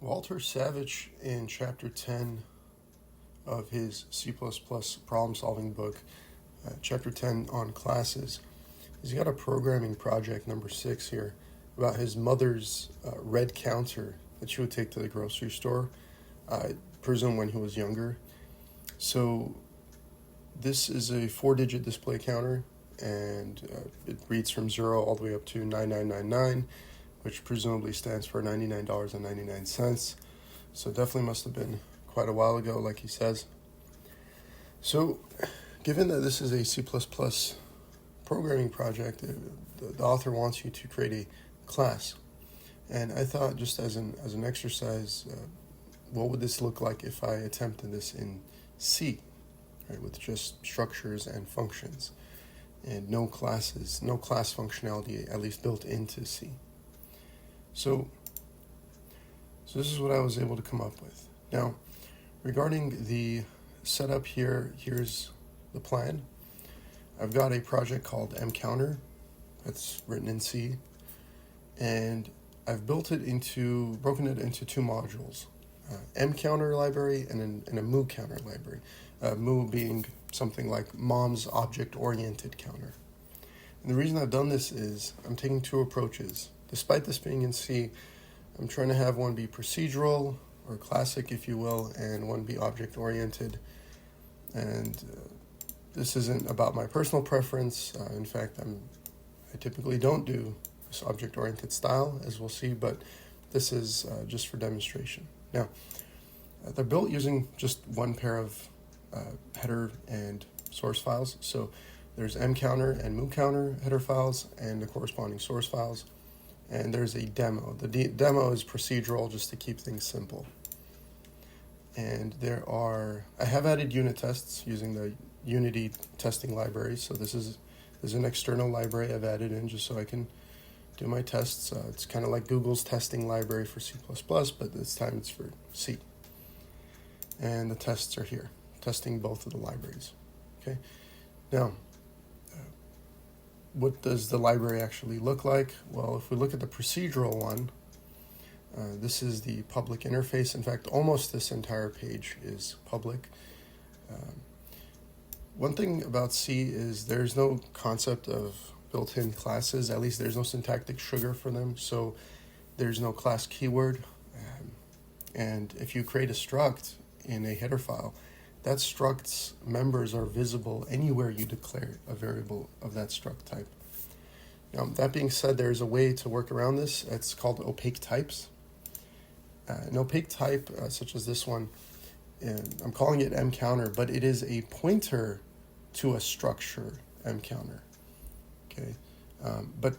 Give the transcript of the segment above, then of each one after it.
Walter Savitch, in Chapter 10 of his C++ problem-solving book, Chapter 10 on classes, he's got a programming project, number 6 here, about his mother's red counter that she would take to the grocery store, I presume when he was younger. So this is a 4-digit display counter, and it reads from 0 all the way up to 9999, which presumably stands for $99.99. So definitely must have been quite a while ago, like he says. So given that this is a C++ programming project, the author wants you to create a class. And I thought, just as an exercise, what would this look like if I attempted this in C, right, with just structures and functions and no classes, no class functionality, at least built into C. So this is what I was able to come up with. Now, regarding the setup here, here's the plan. I've got a project called mcounter that's written in C, and I've broken it into two modules, mcounter library and a moo counter library. Moo being something like mom's object-oriented counter. And the reason I've done this is I'm taking two approaches. Despite this being in C, I'm trying to have one be procedural, or classic if you will, and one be object-oriented. And this isn't about my personal preference. In fact, I typically don't do this object-oriented style, as we'll see, but this is just for demonstration. Now, they're built using just one pair of header and source files. So there's mcounter and moo counter header files and the corresponding source files. And there's a demo. The demo is procedural, just to keep things simple. And I have added unit tests using the Unity testing library. So there's an external library I've added in just so I can do my tests. It's kind of like Google's testing library for C++, but this time it's for C. And the tests are here, testing both of the libraries. Okay. Now, what does the library actually look like? Well, if we look at the procedural one, this is the public interface. In fact, almost this entire page is public. One thing about C is there's no concept of built-in classes. At least there's no syntactic sugar for them, so there's no class keyword. And if you create a struct in a header file, that struct's members are visible anywhere you declare a variable of that struct type. Now, that being said, there's a way to work around this. It's called opaque types. An opaque type, such as this one, I'm calling it mcounter, but it is a pointer to a structure mcounter. Okay, but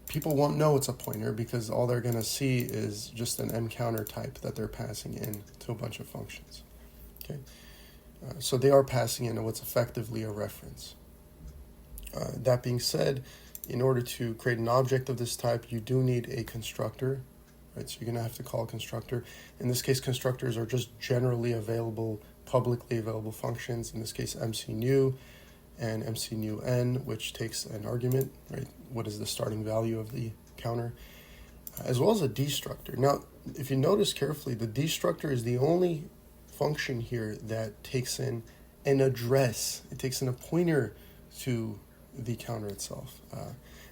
people won't know it's a pointer because all they're going to see is just an mcounter type that they're passing in to a bunch of functions. Okay. So they are passing in what's effectively a reference. That being said, in order to create an object of this type, you do need a constructor, right? So you're going to have to call a constructor. In this case, constructors are just generally available, publicly available functions. In this case, mcnew and mcnewn, which takes an argument, right? What is the starting value of the counter, as well as a destructor. Now, if you notice carefully, the destructor is the only function here that takes in an address. It takes in a pointer to the counter itself.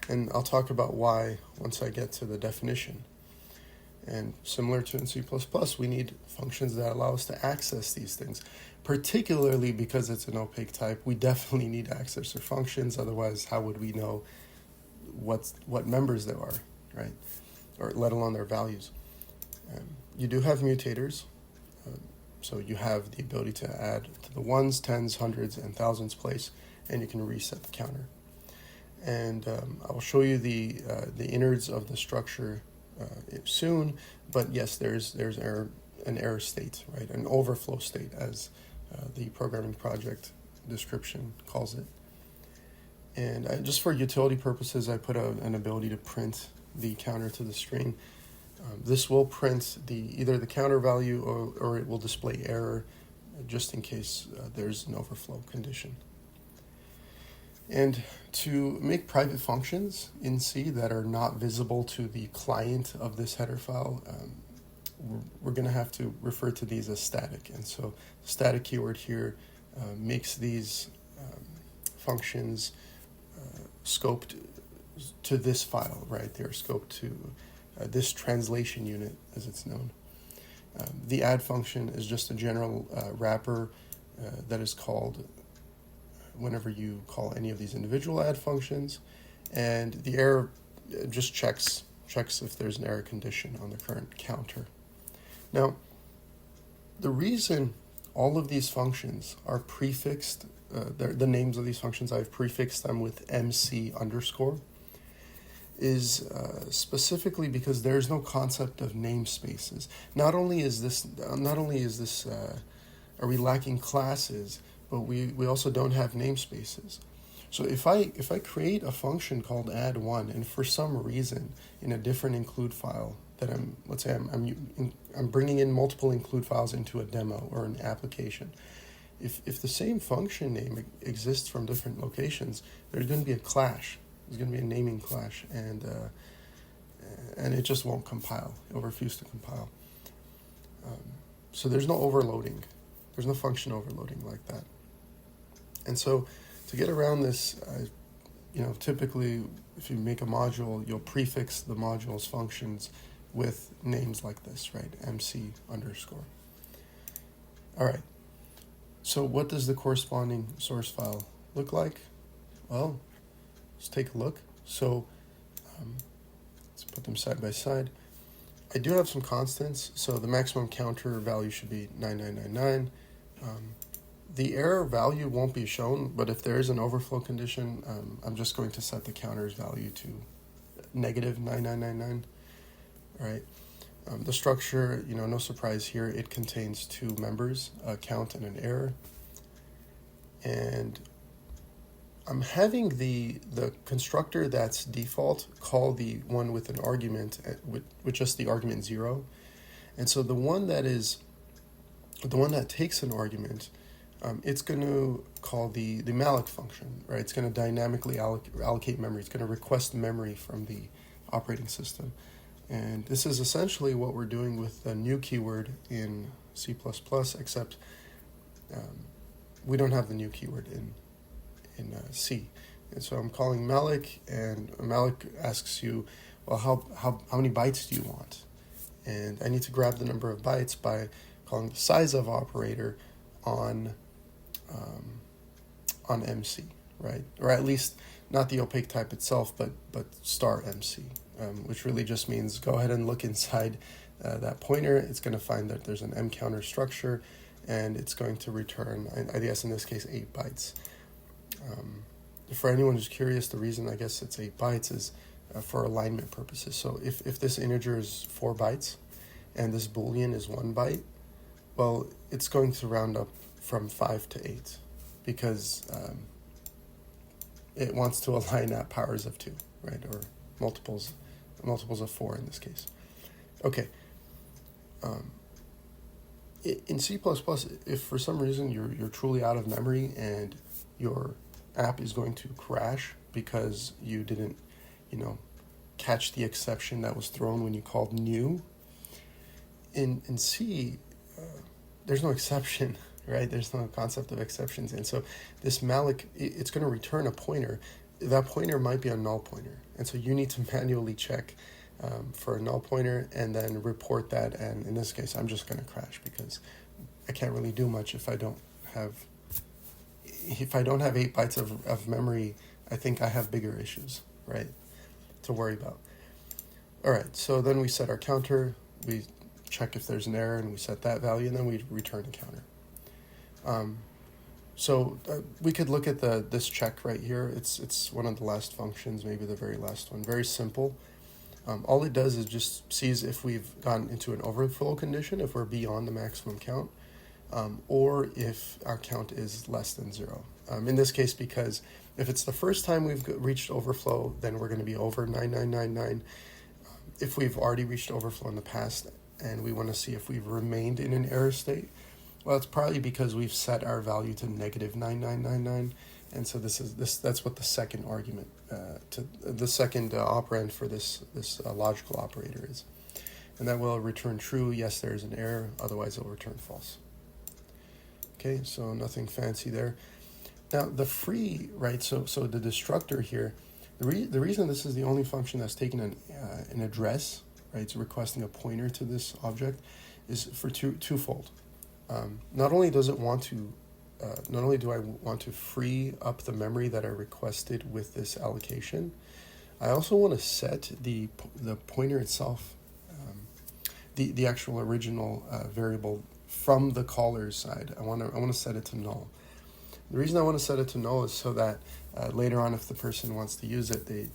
And I'll talk about why once I get to the definition. And similar to in C++, we need functions that allow us to access these things. Particularly because it's an opaque type, we definitely need accessor functions. Otherwise, how would we know what members there are, right? Or let alone their values. You do have mutators. So you have the ability to add to the ones, tens, hundreds, and thousands place, and you can reset the counter. And I will show you the innards of the structure soon. But yes, there's an error state, right? An overflow state, as the programming project description calls it. And just for utility purposes, I put an ability to print the counter to the screen. This will print either the counter value or it will display error just in case there's an overflow condition. And to make private functions in C that are not visible to the client of this header file, we're going to have to refer to these as static. And so the static keyword here makes these functions scoped to this file, right? They're scoped to this translation unit, as it's known. The add function is just a general wrapper that is called whenever you call any of these individual add functions, and the error just checks if there's an error condition on the current counter. Now, the reason all of these functions are prefixed, the names of these functions, I've prefixed them with MC underscore, is specifically because there's no concept of namespaces. Not only is this are we lacking classes, but we also don't have namespaces. So if I create a function called add1, and for some reason in a different include file that I'm bringing in multiple include files into a demo or an application, if the same function name exists from different locations, there's going to be a clash. There's going to be a naming clash, and it just won't compile. It'll refuse to compile. So there's no overloading. There's no function overloading like that. And so to get around this, typically if you make a module, you'll prefix the module's functions with names like this, right? MC underscore. All right. So what does the corresponding source file look like? Well, let's take a look. So let's put them side by side. I do have some constants, so the maximum counter value should be 9999. The error value won't be shown, but if there is an overflow condition, I'm just going to set the counter's value to negative 9999. All right. The structure, no surprise here, it contains two members, a count and an error. And I'm having the constructor that's default call the one with an argument with just the argument 0. And so the one that takes an argument, it's going to call the malloc function, right? It's going to dynamically allocate memory. It's going to request memory from the operating system. And this is essentially what we're doing with the new keyword in C++, except we don't have the new keyword in C. And so I'm calling malloc, and malloc asks you, well, how many bytes do you want? And I need to grab the number of bytes by calling the size of operator on MC, right? Or at least not the opaque type itself, but star MC, which really just means go ahead and look inside that pointer. It's going to find that there's an M counter structure, and it's going to return, I guess in this case, 8 bytes. For anyone who's curious, the reason I guess it's 8 bytes is for alignment purposes. So if this integer is 4 bytes and this boolean is 1 byte, well, it's going to round up from 5 to 8 because it wants to align at powers of 2, right? Or multiples of 4 in this case. Okay. In C++, if for some reason you're truly out of memory and your app is going to crash because you didn't, catch the exception that was thrown when you called new, in C, there's no exception, right? There's no concept of exceptions. And so this malloc, it's going to return a pointer. That pointer might be a null pointer. And so you need to manually check for a null pointer and then report that. And in this case, I'm just going to crash because I can't really do much if I don't have 8 bytes of memory. I think I have bigger issues, right, to worry about. All right, so then we set our counter. We check if there's an error, and we set that value, and then we return the counter. So we could look at this check right here. It's one of the last functions, maybe the very last one. Very simple. All it does is just sees if we've gotten into an overflow condition, if we're beyond the maximum count, or if our count is less than 0. In this case, because if it's the first time we've reached overflow, then we're going to be over 9999. If we've already reached overflow in the past and we want to see if we've remained in an error state, well, it's probably because we've set our value to negative 9999, and so that's what the second argument, to the second operand for this logical operator is. and that will return true. Yes, there is an error. Otherwise, it will return false. Okay, so nothing fancy there. Now the free, right? So the destructor here, the reason this is the only function that's taking an address, right? It's requesting a pointer to this object, is for twofold. Not only does it want to, not only do I want to free up the memory that I requested with this allocation, I also want to set the pointer itself, the actual original variable from the caller's side. I want to set it to null. The reason I want to set it to null is so that later on, if the person wants to use it, they,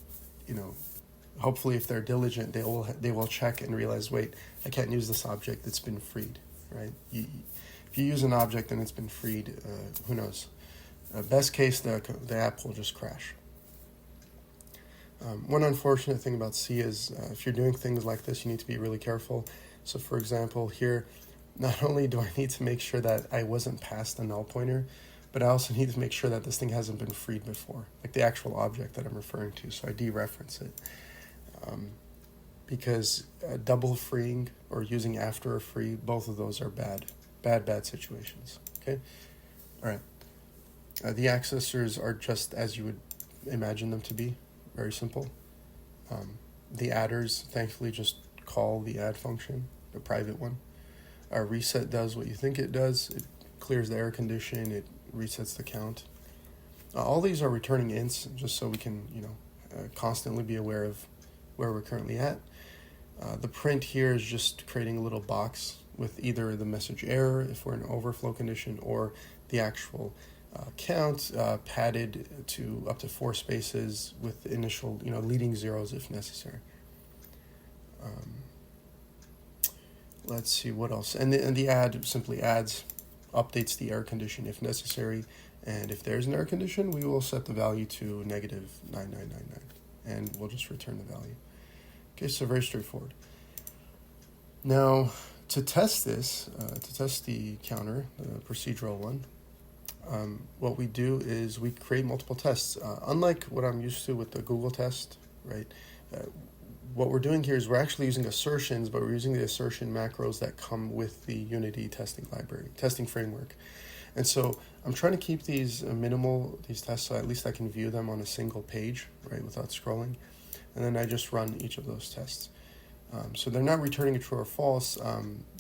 hopefully if they're diligent, they will check and realize, wait, I can't use this object, it's been freed, right? If you use an object and it's been freed, who knows? Best case, the app will just crash. One unfortunate thing about C is if you're doing things like this, you need to be really careful. So for example, here, not only do I need to make sure that I wasn't passed the null pointer, but I also need to make sure that this thing hasn't been freed before, like the actual object that I'm referring to. So I dereference it. Because double freeing or using after a free, both of those are bad situations. Okay? All right. The accessors are just as you would imagine them to be, very simple. The adders, thankfully, just call the add function, the private one. Our reset does what you think it does. It clears the error condition. It resets the count. All these are returning ints, just so we can, constantly be aware of where we're currently at. The print here is just creating a little box with either the message error if we're in an overflow condition, or the actual count padded to up to 4 spaces with initial, leading zeros if necessary. Let's see what else. And the add simply adds, updates the error condition if necessary, and if there's an error condition, we will set the value to -9999, and we'll just return the value. Okay, so very straightforward. Now, to test this, to test the counter, the procedural one, what we do is we create multiple tests. Unlike what I'm used to with the Google test, right? What we're doing here is we're actually using assertions, but we're using the assertion macros that come with the Unity testing library, testing framework. And so I'm trying to keep these minimal, these tests, so at least I can view them on a single page, right, without scrolling. And then I just run each of those tests. So they're not returning a true or false.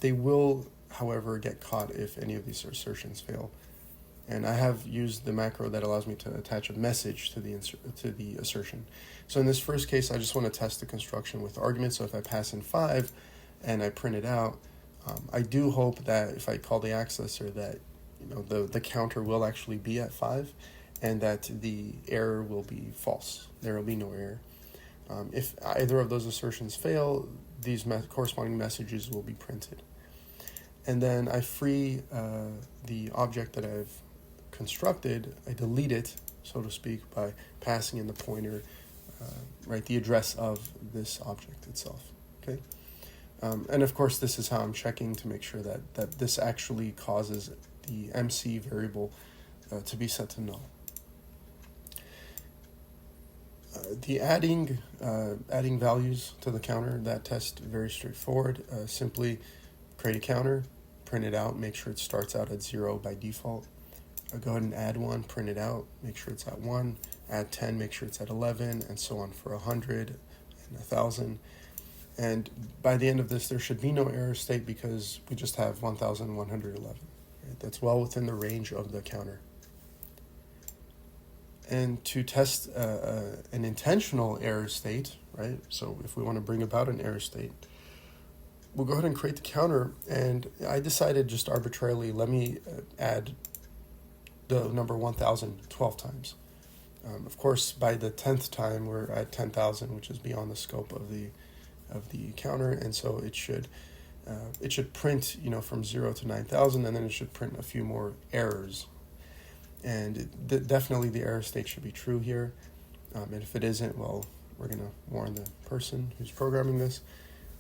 They will, however, get caught if any of these assertions fail. And I have used the macro that allows me to attach a message to the assertion. So in this first case, I just want to test the construction with arguments. So if I pass in 5 and I print it out, I do hope that if I call the accessor that the counter will actually be at 5 and that the error will be false. There will be no error. If either of those assertions fail, these corresponding messages will be printed. And then I free the object that I've constructed. I delete it, so to speak, by passing in the pointer, right, the address of this object itself. Okay, and of course this is how I'm checking to make sure that this actually causes the MC variable to be set to null. The adding values to the counter, that test, very straightforward. Simply create a counter, print it out, make sure it starts out at 0 by default. Go ahead and add 1, print it out, make sure it's at 1, add 10, make sure it's at 11, and so on for 100 and 1,000. And by the end of this, there should be no error state because we just have 1,111. Right? That's well within the range of the counter. And to test an intentional error state, right? So if we want to bring about an error state, we'll go ahead and create the counter. And I decided just arbitrarily, let me add the number 1,000 12 times. Of course, by the 10th time, we're at 10,000, which is beyond the scope of the counter, and so it should print from 0 to 9,000, and then it should print a few more errors. And definitely the error state should be true here. And if it isn't, well, we're going to warn the person who's programming this.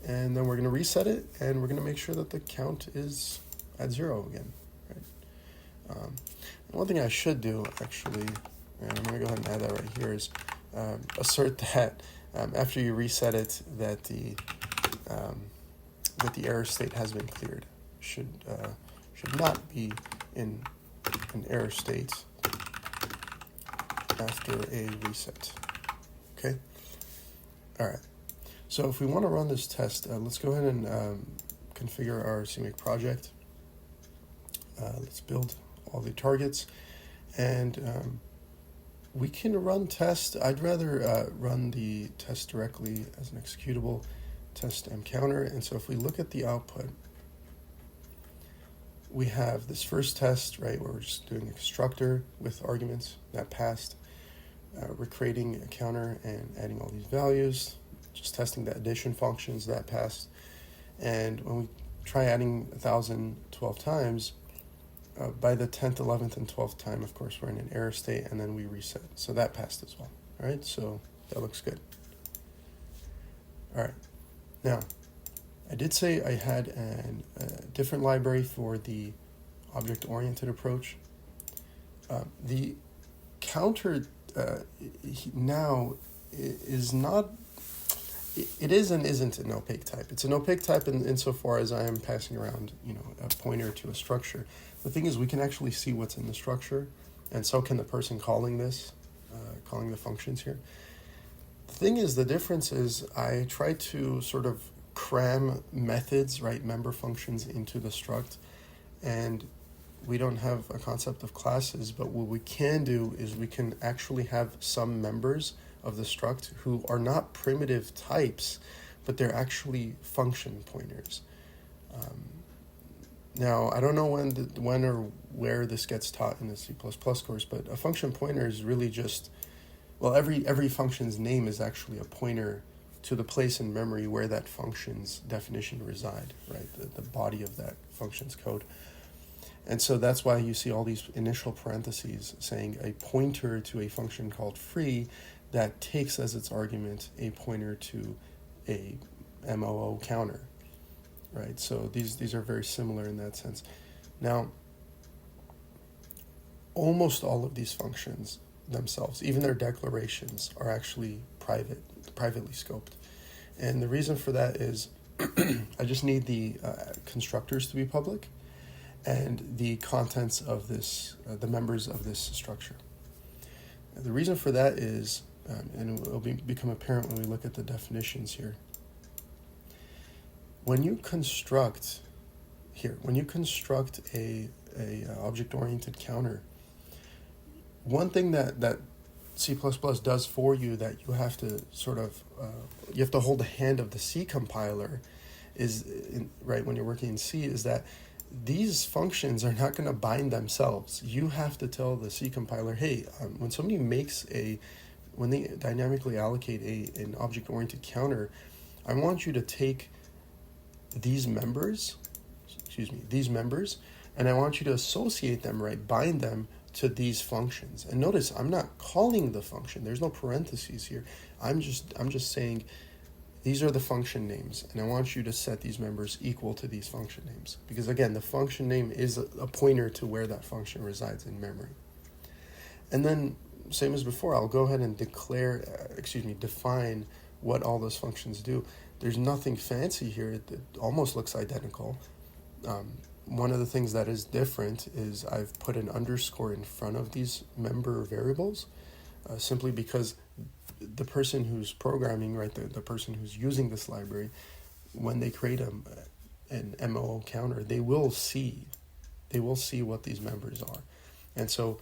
And then we're going to reset it, and we're going to make sure that the count is at 0 again. Right? One thing I should do, actually, and I'm going to go ahead and add that right here, is assert that after you reset it, that that the error state has been cleared. Should not be in an error state after a reset. Okay. All right. So if we want to run this test, let's go ahead and configure our CMake project. Let's build all the targets, and we can run test. I'd rather run the test directly as an executable test counter. And so if we look at the output, we have this first test, right, where we're just doing a constructor with arguments that passed. We're creating a counter and adding all these values, just testing the addition functions that passed. And when we try adding 1,012 times, by the 10th, 11th, and 12th time, of course, we're in an error state, and then we reset. So that passed as well. All right, so that looks good. All right, now, I did say I had a different library for the object-oriented approach. The counter now is not, it is and isn't an opaque type. It's an opaque type insofar as I am passing around, a pointer to a structure. The thing is, we can actually see what's in the structure, and so can the person calling this, calling the functions here. The thing is, the difference is I try to sort of cram methods, right, member functions into the struct, and we don't have a concept of classes, but what we can do is we can actually have some members of the struct who are not primitive types, but they're actually function pointers. Now, I don't know when or where this gets taught in the C++ course, but a function pointer is really just, well, every function's name is actually a pointer to the place in memory where that function's definition reside, right? The body of that function's code. And so that's why you see all these initial parentheses saying a pointer to a function called free that takes as its argument a pointer to a MOO counter, right? So these are very similar in that sense. Now, almost all of these functions themselves, even their declarations, are actually privately scoped. And the reason for that is I just need the constructors to be public and the contents of this, the members of this structure. The reason for that is, and it will become apparent when we look at the definitions here. When you construct a object-oriented counter, one thing that C++ does for you that you have to sort of, you have to hold the hand of the C compiler right, when you're working in C, is that these functions are not going to bind themselves. You have to tell the C compiler, hey, when somebody when they dynamically allocate an object-oriented counter, I want you to take these members, and I want you to associate them, right, bind them to these functions. And notice, I'm not calling the function. There's no parentheses here. I'm just saying these are the function names, and I want you to set these members equal to these function names. Because again, the function name is a pointer to where that function resides in memory. And then, same as before, I'll go ahead and define what all those functions do. There's nothing fancy here. It almost looks identical. One of the things that is different is I've put an underscore in front of these member variables, simply because the person who's programming, right, the person who's using this library, when they create an MOO counter, they will see what these members are. And so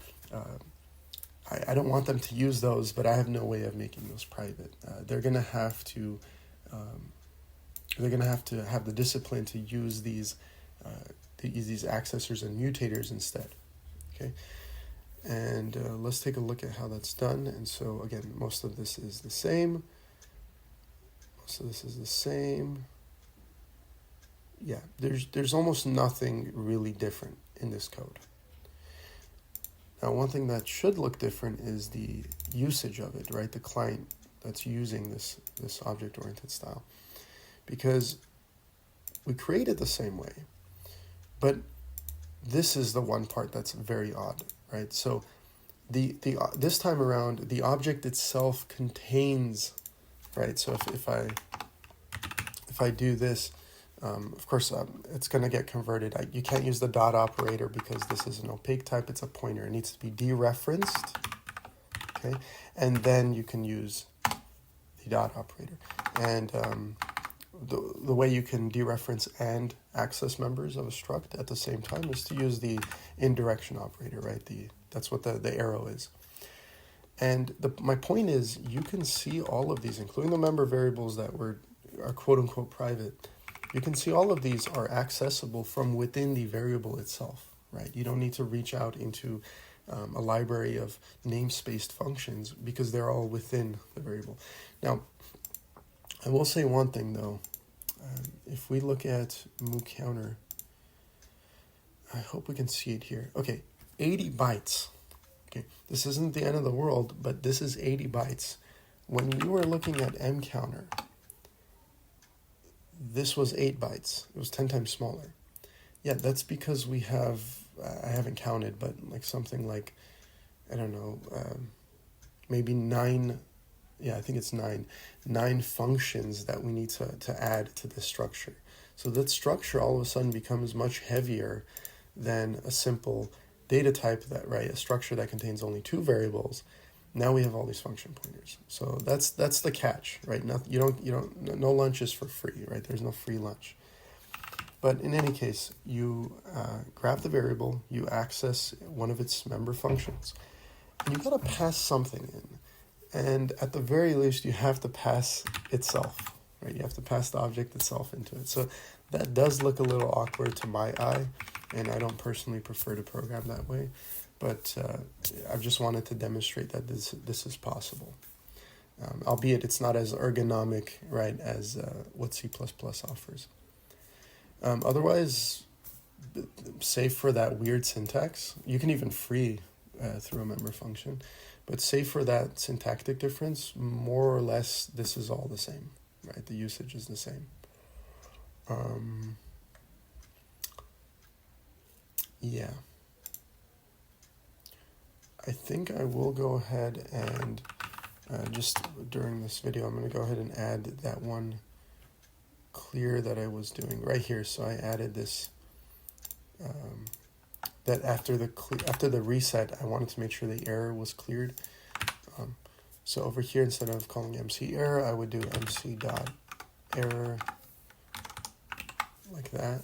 I don't want them to use those, but I have no way of making those private. They're going to have to have the discipline to use these accessors and mutators instead. Okay, and let's take a look at how that's done. And so again, most of this is the same. Yeah, there's almost nothing really different in this code. Now, one thing that should look different is the usage of it, right? The client that's using this object-oriented style, because we create it the same way, but this is the one part that's very odd, right? So this time around, the object itself contains, right? So if I do this, Of course, it's going to get converted. You can't use the dot operator because this is an opaque type. It's a pointer. It needs to be dereferenced. Okay, and then you can use the dot operator. And the way you can dereference and access members of a struct at the same time is to use the indirection operator, right? That's what the arrow is. And my point is, you can see all of these, including the member variables that are quote-unquote private. You can see all of these are accessible from within the variable itself, right? You don't need to reach out into a library of namespaced functions because they're all within the variable. Now, I will say one thing, though. If we look at mooCounter, I hope we can see it here. Okay, 80 bytes. Okay, this isn't the end of the world, but this is 80 bytes. When we were looking at mCounter, this was 8 bytes. It was 10 times smaller. Yeah, that's because we have, I haven't counted, but like something like, I don't know, maybe 9, I think it's 9 functions that we need to add to this structure. So that structure all of a sudden becomes much heavier than a simple data type a structure that contains only 2 variables. Now we have all these function pointers. So that's the catch, right? No lunch is for free, right? There's no free lunch. But in any case, you grab the variable, you access one of its member functions, and you got to pass something in. And at the very least, you have to pass itself, right? You have to pass the object itself into it. So that does look a little awkward to my eye, and I don't personally prefer to program that way. But I've just wanted to demonstrate that this is possible, albeit it's not as ergonomic, right, as what C++ offers. Otherwise, save for that weird syntax, you can even free through a member function, but save for that syntactic difference, more or less, this is all the same, right? The usage is the same. Yeah. I think I will go ahead and just during this video, I'm going to go ahead and add that one clear that I was doing right here. So I added this, that after the reset, I wanted to make sure the error was cleared. So over here, instead of calling MC error, I would do MC.error like that.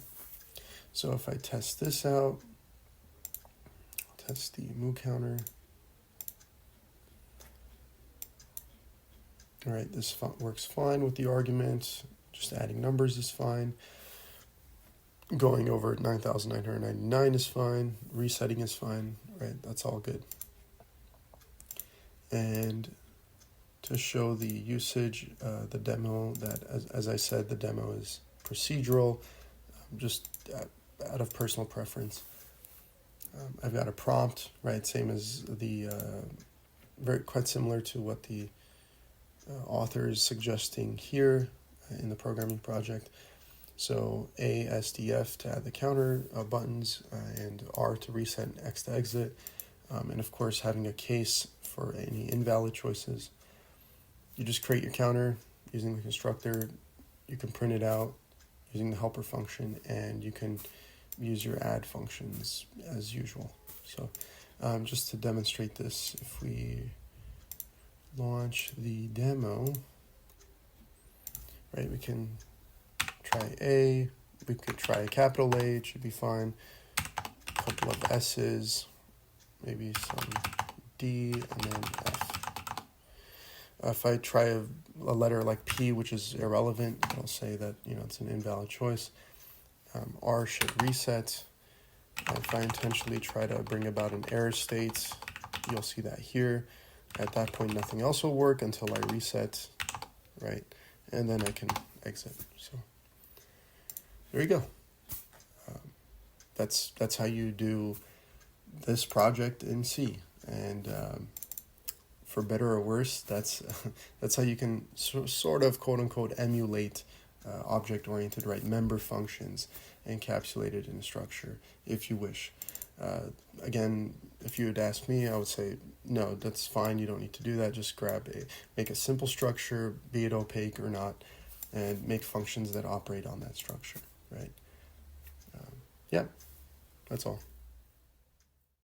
So if I test this out, test the mooCounter. All right, this works fine with the argument. Just adding numbers is fine. Going over 9,999 is fine. Resetting is fine, right? That's all good. And to show the usage, the demo, that as I said, the demo is procedural, just out of personal preference. I've got a prompt, right? Same as the, quite similar to what the author is suggesting here in the programming project. So A, S, D, F to add the counter buttons, and R to reset and X to exit. And of course, having a case for any invalid choices. You just create your counter using the constructor. You can print it out using the helper function, and you can use your add functions as usual. So just to demonstrate this, if we launch the demo, right, we can try A, we could try a capital A, it should be fine, a couple of S's, maybe some D, and then F. If I try a letter like P, which is irrelevant, I'll say that, it's an invalid choice. R should reset. If I intentionally try to bring about an error state, you'll see that here. At that point, nothing else will work until I reset, right? And then I can exit. So there you go. That's how you do this project in C. And for better or worse, that's how you can sort of quote unquote emulate object-oriented, right, member functions encapsulated in a structure if you wish. Again, if you had asked me, I would say, no, that's fine. You don't need to do that. Just make a simple structure, be it opaque or not, and make functions that operate on that structure, right? Yeah, that's all.